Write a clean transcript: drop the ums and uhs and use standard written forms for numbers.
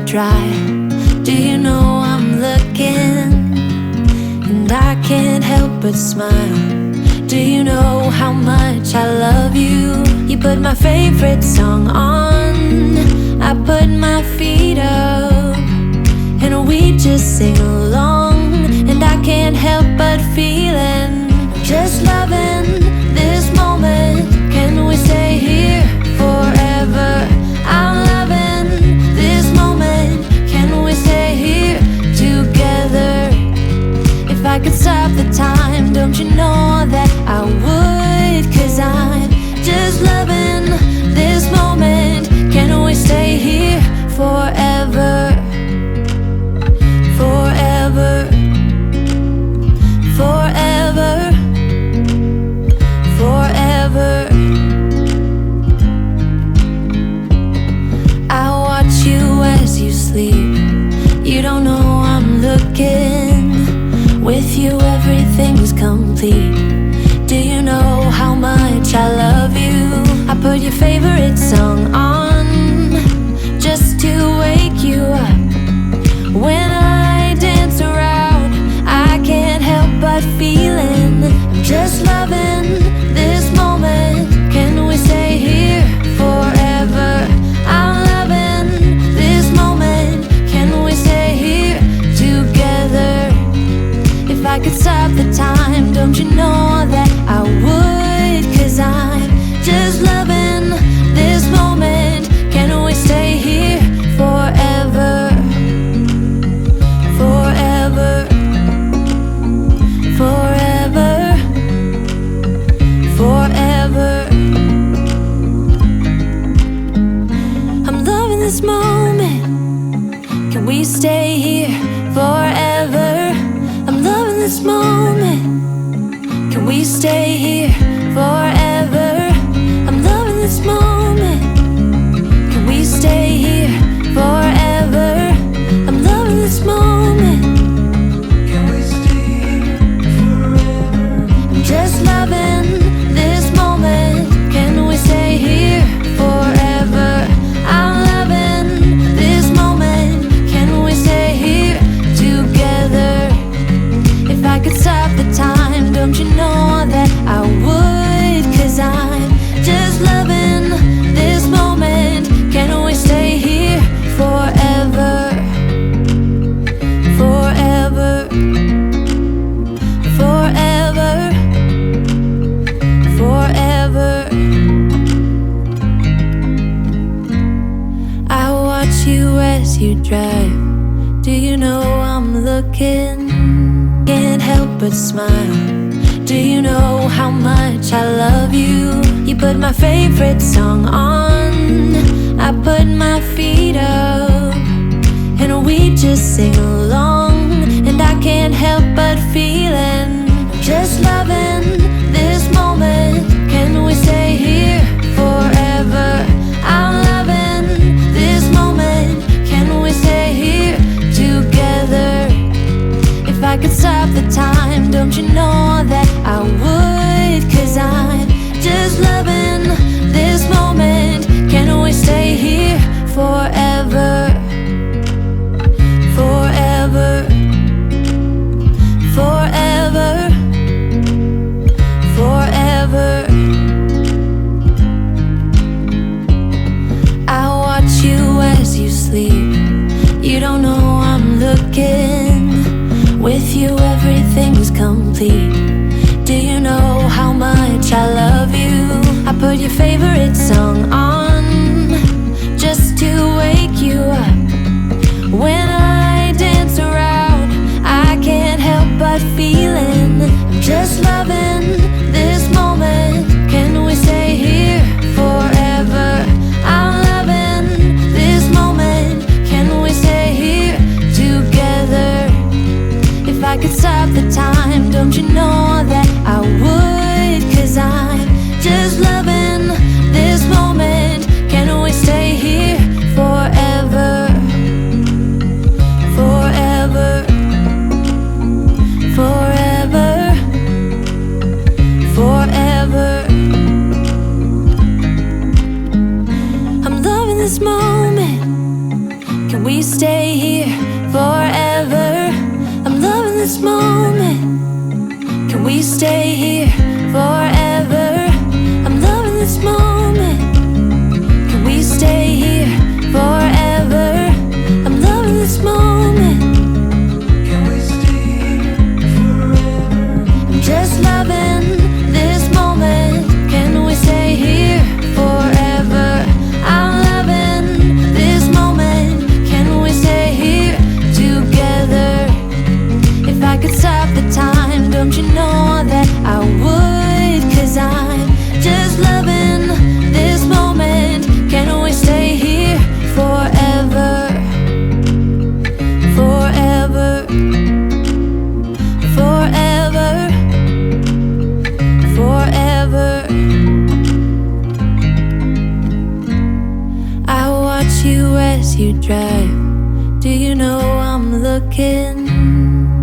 dry. Do you know I'm looking? And I can't help but smile. Do you know how much I love you? You put my favorite song on, I put my feet up, and we just sing along. And I can't help but feeling, just loving this moment. Can we stay here forever? I'm loving this moment. Can we stay here together? If I could stop the time, don't you know that I would? 'Cause I'm just loving this moment. Can we stay here forever? Forever, forever, forever. I watch you as you sleep. You don't know I'm looking. With you everything's complete. Do you know how much I love you? I put your favorite song on, just to wake you up. When I dance around, I can't help but feeling, I'm just loving this moment. Can we stay here forever? I'm loving this moment. Can we stay here together? If I could stop the time, don't you know that I would? 'Cause I'm just loving this moment. Can we stay here forever? Forever, forever, forever. I'm loving this moment. Can we stay here forever? I'm loving this moment. Can we stay here forever? I'm loving this moment. Can we stay here forever? I'm loving this moment. Can we stay here forever? I'm just loving this moment. Can we stay here forever? I'm loving this moment. Can we stay here together? If I could stop the time, don't you know that I would? 'Cause I'm just loving this moment. Can we stay here forever? Forever, forever, forever. I watch you as you drive. Do you know I'm looking? Can't help but smile. Do you know how much I love you? You put my favorite song on, I put my feet up, and we just sing along. And I can't help but feeling, just loving this moment. Can we stay here forever? I'm loving this moment. Can we stay here together? If I could stop the time, don't you know that I would? 'Cause I'm just loving this moment. Can we stay here forever? Forever, forever, forever. I watch you as you drive. Do you know I'm looking? Can't help but smile. Do you know how much I love you? You put my favorite song on, I put my feet up, and we just sing along. And I can't help but feeling, just loving this moment. Can we stay here forever? I'm loving this moment. Can we stay here together? If I could stop the time, don't you know that I would? 'Cause I'm just loving this moment. Can we stay here forever? Forever, forever, forever, forever. I watch you as you sleep. You don't know I'm looking. With you everything's complete. Do you know how much I love you? I put your favorite song on, just to wake you up. When I dance around, I can't help but feeling, I'm just loving this moment. Can we stay here forever? I'm loving this moment. Can we stay here together? If I could stop the time, don't you know that I would? 'Cause I'm just loving this moment. we stay here forever? I'm loving this moment. Can we stay here forever? I'm loving this moment. Can we stay here forever? I'm loving this moment. Can we stay here forever? I'm just loving this moment. Can we stay here forever? I'm loving this moment. Can we stay here together? If I could stop the time, don't you know that I would? 'Cause I'm just loving this moment. Can we stay here forever? Forever. Forever. Forever. I watch you as you drive. Do you know I'm looking?